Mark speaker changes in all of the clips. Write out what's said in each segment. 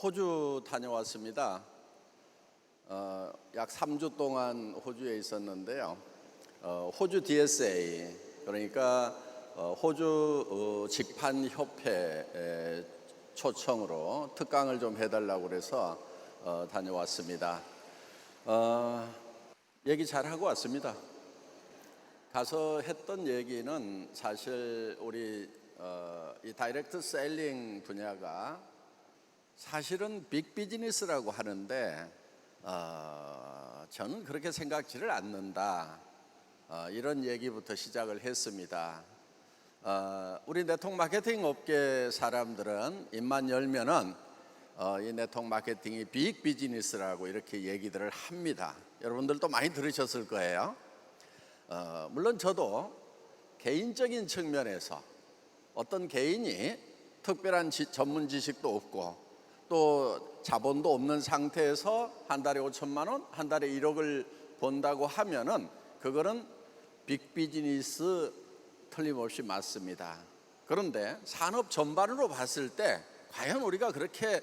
Speaker 1: 호주 다녀왔습니다. 약 3주 동안 호주에 있었는데요. 호주 DSA, 그러니까 호주 직판협회 초청으로 특강을 좀 해달라고 그래서 다녀왔습니다. 얘기 잘하고 왔습니다. 가서 했던 얘기는 사실 우리 이 다이렉트 셀링 분야가 사실은 빅 비즈니스라고 하는데 저는 그렇게 생각지를 않는다. 이런 얘기부터 시작을 했습니다. 우리 네트워크 마케팅 업계 사람들은 입만 열면은 이 네트워크 마케팅이 빅 비즈니스라고 이렇게 얘기들을 합니다. 여러분들도 많이 들으셨을 거예요. 물론 저도 개인적인 측면에서 어떤 개인이 특별한 전문 지식도 없고 또 자본도 없는 상태에서 한 달에 5천만 원, 한 달에 1억을 번다고 하면은 그거는 빅 비즈니스 틀림없이 맞습니다. 그런데 산업 전반으로 봤을 때 과연 우리가 그렇게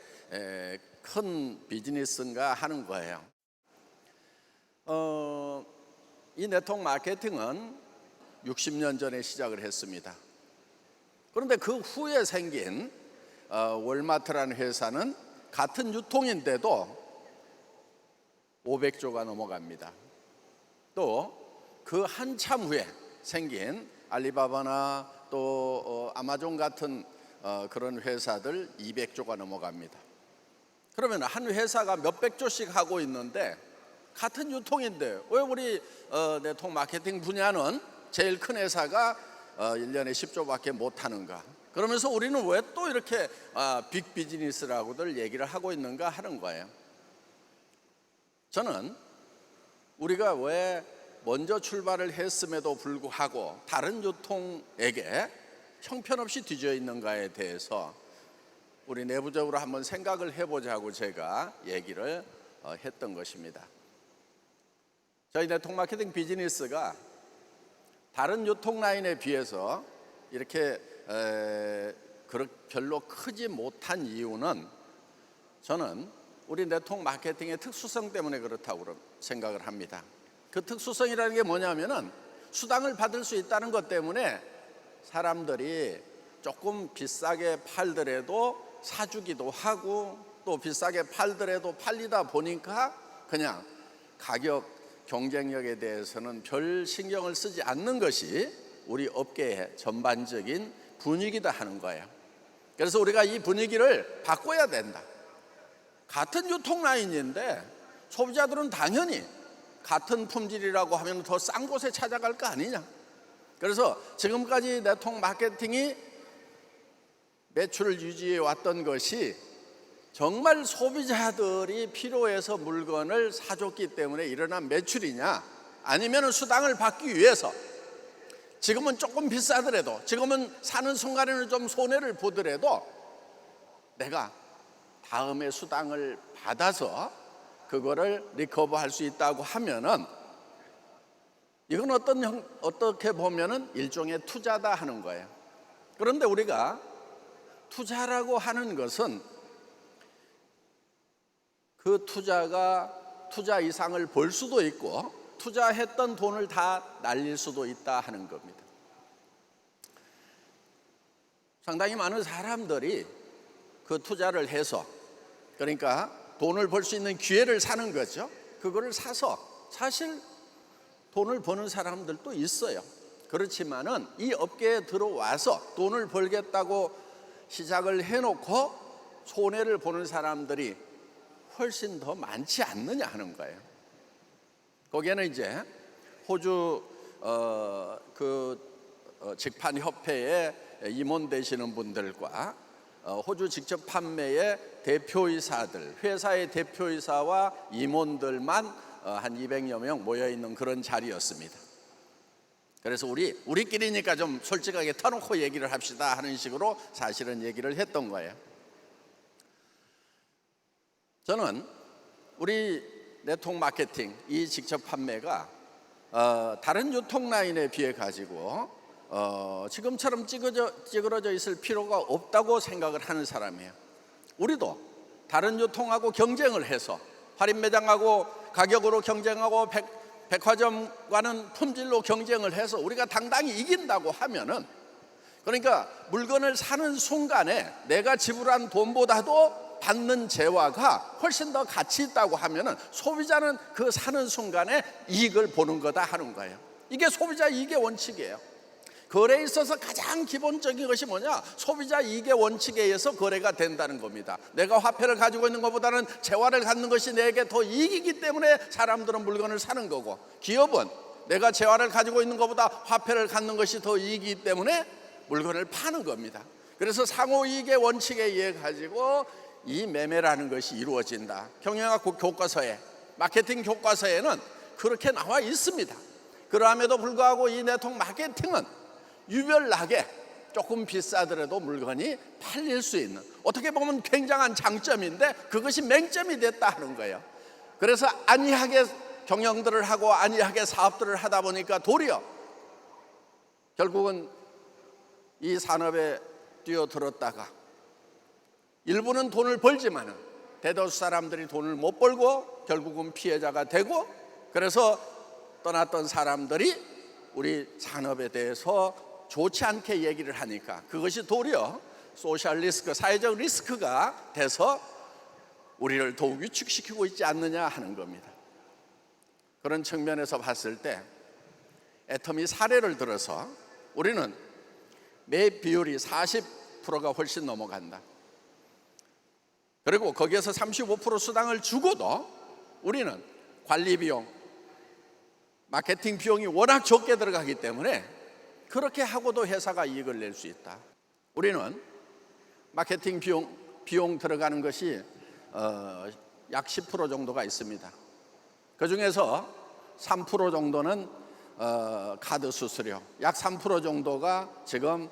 Speaker 1: 큰 비즈니스인가 하는 거예요. 이 네트워크 마케팅은 60년 전에 시작을 했습니다. 그런데 그 후에 생긴 월마트라는 회사는 같은 유통인데도 500조가 넘어갑니다. 또 그 한참 후에 생긴 알리바바나 또 아마존 같은 그런 회사들 200조가 넘어갑니다. 그러면 한 회사가 몇백 조씩 하고 있는데 같은 유통인데 왜 우리 네트워크 마케팅 분야는 제일 큰 회사가 1년에 10조밖에 못하는가? 그러면서 우리는 왜 또 이렇게 빅 비즈니스라고들 얘기를 하고 있는가 하는 거예요. 저는 우리가 왜 먼저 출발을 했음에도 불구하고 다른 유통에게 형편없이 뒤져 있는가에 대해서 우리 내부적으로 한번 생각을 해보자고 제가 얘기를 했던 것입니다. 저희 네트워크 마케팅 비즈니스가 다른 유통 라인에 비해서 이렇게 별로 크지 못한 이유는 저는 우리 네트워크 마케팅의 특수성 때문에 그렇다고 생각을 합니다. 그 특수성이라는 게 뭐냐면은 수당을 받을 수 있다는 것 때문에 사람들이 조금 비싸게 팔더라도 사주기도 하고 또 비싸게 팔더라도 팔리다 보니까 그냥 가격 경쟁력에 대해서는 별 신경을 쓰지 않는 것이 우리 업계의 전반적인 분위기다 하는 거예요. 그래서 우리가 이 분위기를 바꿔야 된다. 같은 유통 라인인데 소비자들은 당연히 같은 품질이라고 하면 더 싼 곳에 찾아갈 거 아니냐. 그래서 지금까지 네트워크 마케팅이 매출을 유지해 왔던 것이 정말 소비자들이 필요해서 물건을 사줬기 때문에 일어난 매출이냐, 아니면 수당을 받기 위해서 지금은 조금 비싸더라도, 지금은 사는 순간에는 좀 손해를 보더라도 내가 다음에 수당을 받아서 그거를 리커버할 수 있다고 하면은 이건 어떻게 보면은 일종의 투자다 하는 거예요. 그런데 우리가 투자라고 하는 것은 그 투자 이상을 벌 수도 있고 투자했던 돈을 다 날릴 수도 있다 하는 겁니다. 상당히 많은 사람들이 그 투자를 해서, 그러니까 돈을 벌 수 있는 기회를 사는 거죠. 그거를 사서 사실 돈을 버는 사람들도 있어요. 그렇지만은 이 업계에 들어와서 돈을 벌겠다고 시작을 해놓고 손해를 보는 사람들이 훨씬 더 많지 않느냐 하는 거예요. 거기에는 이제 호주 직판협회에 임원 되시는 분들과 호주 직접 판매의 대표이사들, 회사의 대표이사와 임원들만 한 200여 명 모여 있는 그런 자리였습니다. 그래서 우리끼리니까 좀 솔직하게 터놓고 얘기를 합시다 하는 식으로 사실은 얘기를 했던 거예요. 저는 우리 네트워크 마케팅, 이 직접 판매가 다른 유통 라인에 비해 가지고 지금처럼 찌그러져 있을 필요가 없다고 생각을 하는 사람이에요. 우리도 다른 유통하고 경쟁을 해서 할인 매장하고 가격으로 경쟁하고 백화점과는 품질로 경쟁을 해서 우리가 당당히 이긴다고 하면은, 그러니까 물건을 사는 순간에 내가 지불한 돈보다도 받는 재화가 훨씬 더 가치 있다고 하면은 소비자는 그 사는 순간에 이익을 보는 거다 하는 거예요. 이게 소비자 이익의 원칙이에요. 거래에 있어서 가장 기본적인 것이 뭐냐? 소비자 이익의 원칙에 의해서 거래가 된다는 겁니다. 내가 화폐를 가지고 있는 것보다는 재화를 갖는 것이 내게 더 이익이기 때문에 사람들은 물건을 사는 거고, 기업은 내가 재화를 가지고 있는 것보다 화폐를 갖는 것이 더 이익이기 때문에 물건을 파는 겁니다. 그래서 상호이익의 원칙에 의해 가지고 이 매매라는 것이 이루어진다. 경영학 교과서에, 마케팅 교과서에는 그렇게 나와 있습니다. 그럼에도 불구하고 이 네트워크 마케팅은 유별나게 조금 비싸더라도 물건이 팔릴 수 있는, 어떻게 보면 굉장한 장점인데 그것이 맹점이 됐다 하는 거예요. 그래서 안이하게 경영들을 하고 안이하게 사업들을 하다 보니까 도리어 결국은 이 산업에 뛰어들었다가 일부는 돈을 벌지만은 대다수 사람들이 돈을 못 벌고 결국은 피해자가 되고, 그래서 떠났던 사람들이 우리 산업에 대해서 좋지 않게 얘기를 하니까 그것이 도리어 소셜 리스크, 사회적 리스크가 돼서 우리를 더욱 위축시키고 있지 않느냐 하는 겁니다. 그런 측면에서 봤을 때 애터미 사례를 들어서 우리는 매입 비율이 40%가 훨씬 넘어간다. 그리고 거기에서 35% 수당을 주고도 우리는 관리 비용, 마케팅 비용이 워낙 적게 들어가기 때문에 그렇게 하고도 회사가 이익을 낼 수 있다. 우리는 마케팅 비용 들어가는 것이 약 10% 정도가 있습니다. 그 중에서 3% 정도는 카드 수수료, 약 3% 정도가 지금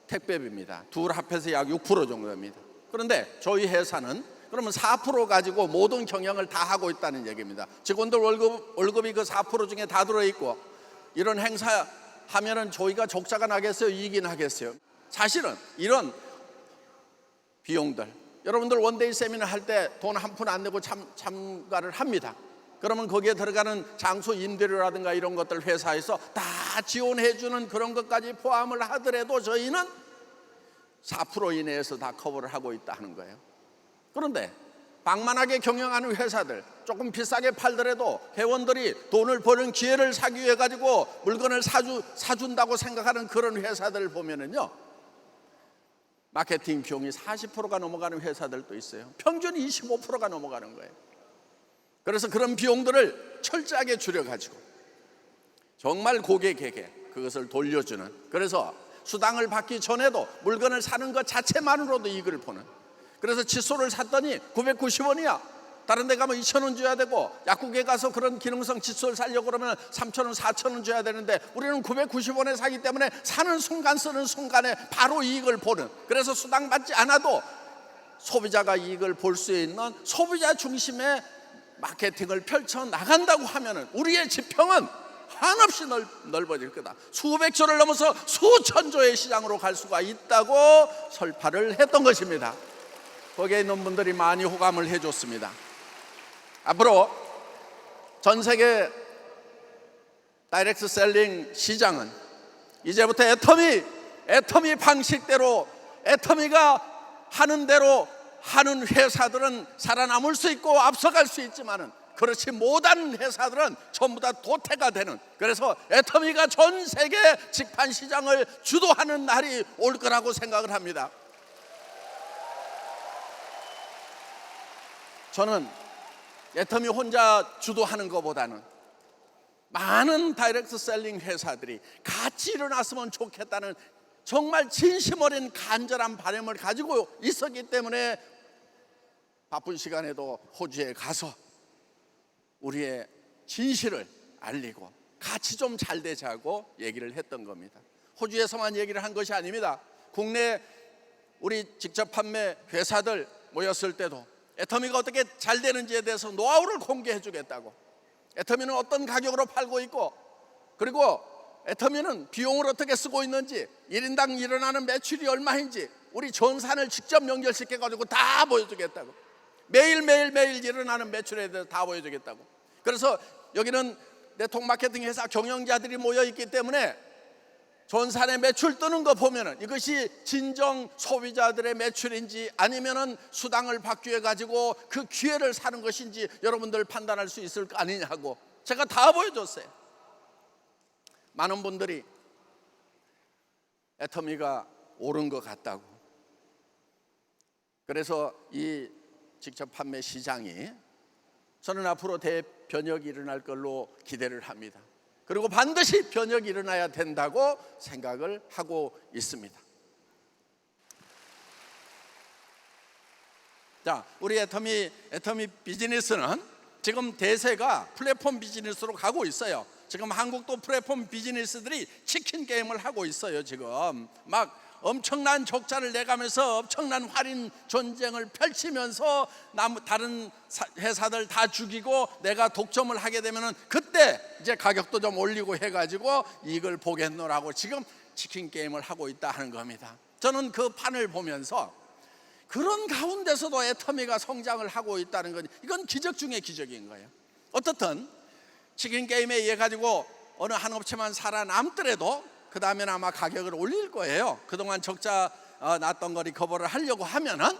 Speaker 1: 택배비입니다. 둘 합해서 약 6% 정도입니다. 그런데 저희 회사는 그러면 4% 가지고 모든 경영을 다 하고 있다는 얘기입니다. 직원들 월급이 그 4% 중에 다 들어있고, 이런 행사 하면은 저희가 적자가 나겠어요? 이익이 나겠어요? 사실은 이런 비용들, 여러분들 원데이 세미나 할 때 돈 한 푼 안 내고 참가를 합니다. 그러면 거기에 들어가는 장소 임대료라든가 이런 것들 회사에서 다 지원해 주는 그런 것까지 포함을 하더라도 저희는 4% 이내에서 다 커버를 하고 있다 하는 거예요. 그런데 방만하게 경영하는 회사들, 조금 비싸게 팔더라도 회원들이 돈을 버는 기회를 사기 위해 가지고 물건을 사준다고 생각하는 그런 회사들을 보면은요, 마케팅 비용이 40%가 넘어가는 회사들도 있어요. 평균 25%가 넘어가는 거예요. 그래서 그런 비용들을 철저하게 줄여가지고 정말 고객에게 그것을 돌려주는, 그래서 수당을 받기 전에도 물건을 사는 것 자체만으로도 이익을 보는, 그래서 칫솔을 샀더니 990원이야. 다른 데 가면 2,000원 줘야 되고, 약국에 가서 그런 기능성 칫솔 사려고 그러면 3,000원, 4,000원 줘야 되는데 우리는 990원에 사기 때문에 사는 순간 쓰는 순간에 바로 이익을 보는, 그래서 수당 받지 않아도 소비자가 이익을 볼 수 있는 소비자 중심의 마케팅을 펼쳐 나간다고 하면은 우리의 지평은 한없이 넓어질 거다. 수백 조를 넘어서 수천 조의 시장으로 갈 수가 있다고 설파를 했던 것입니다. 거기에 있는 분들이 많이 호감을 해줬습니다. 앞으로 전 세계 다이렉트 셀링 시장은 이제부터 애터미 방식대로, 애터미가 하는 대로 하는 회사들은 살아남을 수 있고 앞서갈 수 있지만은 그렇지 못한 회사들은 전부 다 도태가 되는, 그래서 애터미가 전 세계 직판 시장을 주도하는 날이 올 거라고 생각을 합니다. 저는 애터미 혼자 주도하는 것보다는 많은 다이렉트 셀링 회사들이 같이 일어났으면 좋겠다는 정말 진심 어린 간절한 바람을 가지고 있었기 때문에 바쁜 시간에도 호주에 가서 우리의 진실을 알리고 같이 좀 잘 되자고 얘기를 했던 겁니다. 호주에서만 얘기를 한 것이 아닙니다. 국내 우리 직접 판매 회사들 모였을 때도 애터미가 어떻게 잘 되는지에 대해서 노하우를 공개해 주겠다고, 애터미는 어떤 가격으로 팔고 있고, 그리고 애터미는 비용을 어떻게 쓰고 있는지, 1인당 일어나는 매출이 얼마인지, 우리 전산을 직접 연결시켜 가지고 다 보여주겠다고. 매일 일어나는 매출에 대해서 다 보여주겠다고. 그래서 여기는 네트워크 마케팅 회사 경영자들이 모여 있기 때문에 전산의 매출 뜨는 거 보면은 이것이 진정 소비자들의 매출인지 아니면은 수당을 받기 위해 가지고 그 기회를 사는 것인지 여러분들 판단할 수 있을 거 아니냐고 제가 다 보여줬어요. 많은 분들이 애터미가 옳은 것 같다고. 그래서 이 직접 판매 시장이 저는 앞으로 대변혁이 일어날 걸로 기대를 합니다. 그리고 반드시 변혁이 일어나야 된다고 생각을 하고 있습니다. 자, 우리 애터미 비즈니스는 지금 대세가 플랫폼 비즈니스로 가고 있어요. 지금 한국도 플랫폼 비즈니스들이 치킨 게임을 하고 있어요. 지금 막 엄청난 적자를 내가면서 엄청난 할인 전쟁을 펼치면서 다른 회사들 다 죽이고 내가 독점을 하게 되면은 그때 이제 가격도 좀 올리고 해가지고 이걸 보겠노라고 지금 치킨 게임을 하고 있다 하는 겁니다. 저는 그 판을 보면서 그런 가운데서도 애터미가 성장을 하고 있다는 건 이건 기적 중에 기적인 거예요. 어떻든 치킨 게임에 의해 가지고 어느 한 업체만 살아남더라도 그 다음에는 아마 가격을 올릴 거예요. 그동안 적자 났던 거 리커버를 하려고 하면은,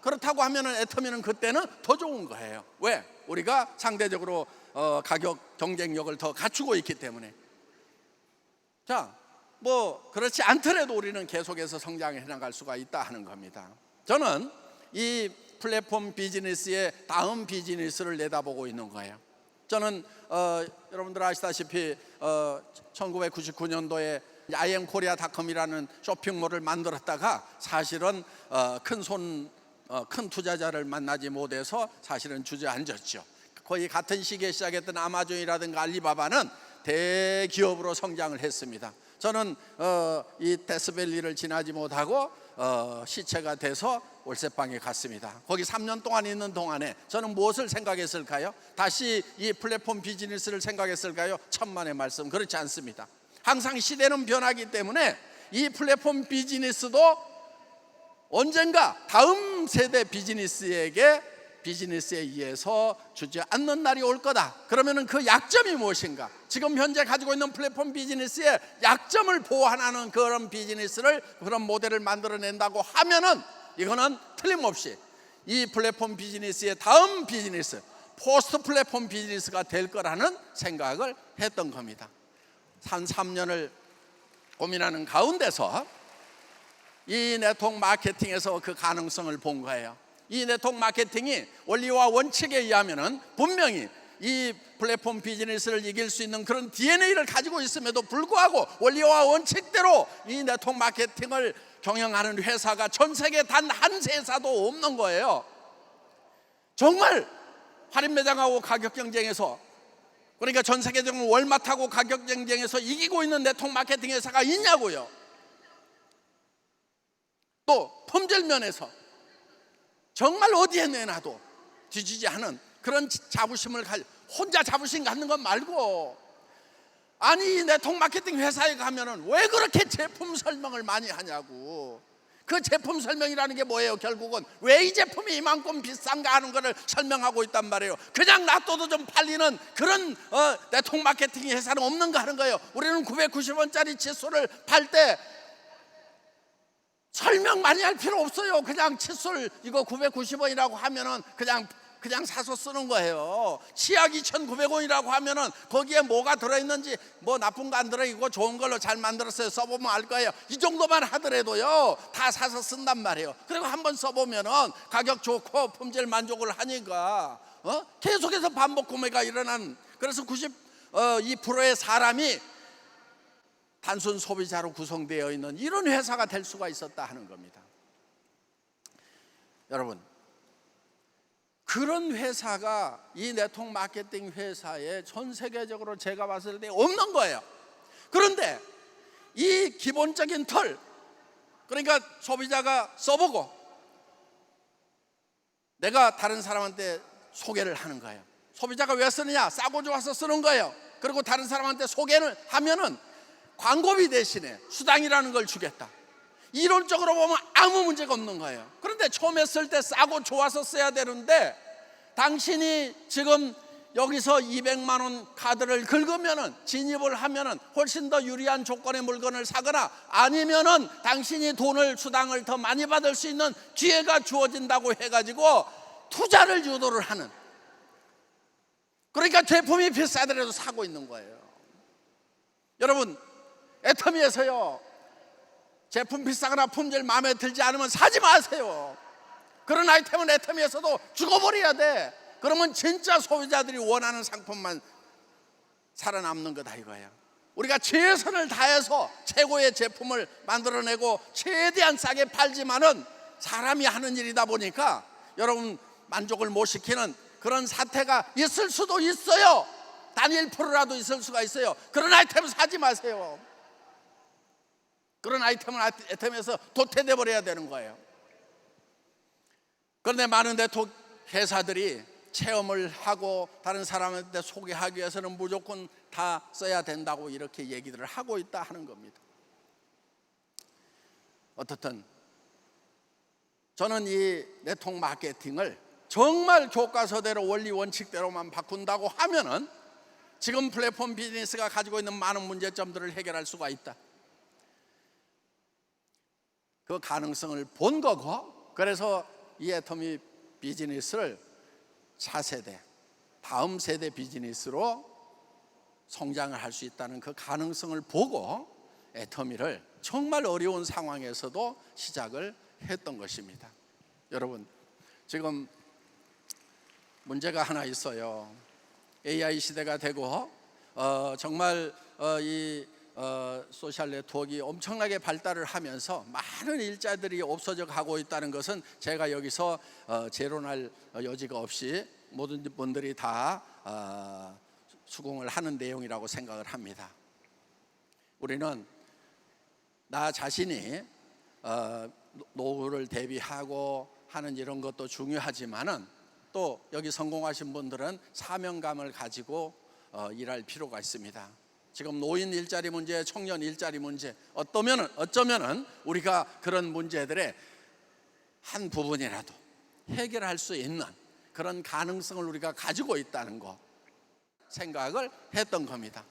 Speaker 1: 그렇다고 하면은 애터미는 그때는 더 좋은 거예요. 왜? 우리가 상대적으로 가격 경쟁력을 더 갖추고 있기 때문에. 자, 뭐 그렇지 않더라도 우리는 계속해서 성장해 나갈 수가 있다 하는 겁니다. 저는 이 플랫폼 비즈니스의 다음 비즈니스를 내다보고 있는 거예요. 저는 여러분들 아시다시피 1999년도에 IMKorea.com이라는 쇼핑몰을 만들었다가 사실은 큰 투자자를 만나지 못해서 사실은 주저앉았죠. 거의 같은 시기에 시작했던 아마존이라든가 알리바바는 대기업으로 성장을 했습니다. 저는 이 데스밸리를 지나지 못하고 시체가 돼서 월세방에 갔습니다. 거기 3년 동안 있는 동안에 저는 무엇을 생각했을까요? 다시 이 플랫폼 비즈니스를 생각했을까요? 천만의 말씀, 그렇지 않습니다. 항상 시대는 변하기 때문에 이 플랫폼 비즈니스도 언젠가 다음 세대 비즈니스에 의해서 주저앉는 날이 올 거다. 그러면은 그 약점이 무엇인가? 지금 현재 가지고 있는 플랫폼 비즈니스의 약점을 보완하는 그런 비즈니스를, 그런 모델을 만들어낸다고 하면은 이거는 틀림없이 이 플랫폼 비즈니스의 다음 비즈니스, 포스트 플랫폼 비즈니스가 될 거라는 생각을 했던 겁니다. 한 3년을 고민하는 가운데서 이 네트워크 마케팅에서 그 가능성을 본 거예요. 이 네트워크 마케팅이 원리와 원칙에 의하면은 분명히 이 플랫폼 비즈니스를 이길 수 있는 그런 DNA를 가지고 있음에도 불구하고 원리와 원칙대로 이 네트워크 마케팅을 경영하는 회사가 전 세계 단 한 회사도 없는 거예요. 정말 할인 매장하고 가격 경쟁에서, 그러니까 전 세계적으로 월마트하고 가격 경쟁에서 이기고 있는 네트워크 마케팅 회사가 있냐고요. 또 품질 면에서 정말 어디에 내놔도 뒤지지 않은 그런 자부심을 혼자 자부심 갖는 것 말고, 아니 네트워크 마케팅 회사에 가면은 왜 그렇게 제품 설명을 많이 하냐고. 그 제품 설명이라는 게 뭐예요? 결국은 왜 이 제품이 이만큼 비싼가 하는 거를 설명하고 있단 말이에요. 그냥 놔둬도 좀 팔리는 그런 네트워크 마케팅 회사는 없는가 하는 거예요. 우리는 990원짜리 칫솔을 팔 때 설명 많이 할 필요 없어요. 그냥 칫솔 이거 990원이라고 하면은 그냥 사서 쓰는 거예요. 치약 2,900원이라고 하면은 거기에 뭐가 들어있는지, 뭐 나쁜 거 안 들어있고 좋은 걸로 잘 만들었어요. 써보면 알 거예요. 이 정도만 하더라도요 다 사서 쓴단 말이에요. 그리고 한번 써보면은 가격 좋고 품질 만족을 하니까 계속해서 반복 구매가 일어난, 그래서 92%의 사람이 단순 소비자로 구성되어 있는 이런 회사가 될 수가 있었다 하는 겁니다. 여러분, 그런 회사가 이 네트워크 마케팅 회사에 전 세계적으로 제가 봤을 때 없는 거예요. 그런데 이 기본적인 틀, 그러니까 소비자가 써보고 내가 다른 사람한테 소개를 하는 거예요. 소비자가 왜 쓰느냐? 싸고 좋아서 쓰는 거예요. 그리고 다른 사람한테 소개를 하면은 광고비 대신에 수당이라는 걸 주겠다. 이론적으로 보면 아무 문제가 없는 거예요. 그런데 처음에 쓸 때 싸고 좋아서 써야 되는데, 당신이 지금 여기서 200만 원 카드를 긁으면은, 진입을 하면은 훨씬 더 유리한 조건의 물건을 사거나, 아니면은 당신이 돈을, 수당을 더 많이 받을 수 있는 기회가 주어진다고 해가지고 투자를 유도를 하는, 그러니까 제품이 비싸더라도 사고 있는 거예요. 여러분, 애터미에서요, 제품 비싸거나 품질 마음에 들지 않으면 사지 마세요. 그런 아이템은 애터미에서도 죽어버려야 돼. 그러면 진짜 소비자들이 원하는 상품만 살아남는 거다 이거예요. 우리가 최선을 다해서 최고의 제품을 만들어내고 최대한 싸게 팔지만은 사람이 하는 일이다 보니까 여러분 만족을 못 시키는 그런 사태가 있을 수도 있어요. 단 1%라도 있을 수가 있어요. 그런 아이템 사지 마세요. 그런 아이템은 애터미에서 도태돼 버려야 되는 거예요. 그런데 많은 회사들이 체험을 하고 다른 사람한테 소개하기 위해서는 무조건 다 써야 된다고 이렇게 얘기들을 하고 있다 하는 겁니다. 어떻든 저는 이 네트워크 마케팅을 정말 교과서대로 원리 원칙대로만 바꾼다고 하면은 지금 플랫폼 비즈니스가 가지고 있는 많은 문제점들을 해결할 수가 있다. 그 가능성을 본 거고, 그래서 이 애터미 비즈니스를 차세대, 다음 세대 비즈니스로 성장을 할 수 있다는 그 가능성을 보고 애터미를 정말 어려운 상황에서도 시작을 했던 것입니다. 여러분, 지금 문제가 하나 있어요. AI 시대가 되고 정말 이 소셜 네트워크가 엄청나게 발달을 하면서 많은 일자들이 없어져 가고 있다는 것은 제가 여기서 재론할 여지가 없이 모든 분들이 다 수긍을 하는 내용이라고 생각을 합니다. 우리는 나 자신이 노후를 대비하고 하는 이런 것도 중요하지만은 또 여기 성공하신 분들은 사명감을 가지고 일할 필요가 있습니다. 지금 노인 일자리 문제, 청년 일자리 문제, 어쩌면은 우리가 그런 문제들의 한 부분이라도 해결할 수 있는 그런 가능성을 우리가 가지고 있다는 거 생각을 했던 겁니다.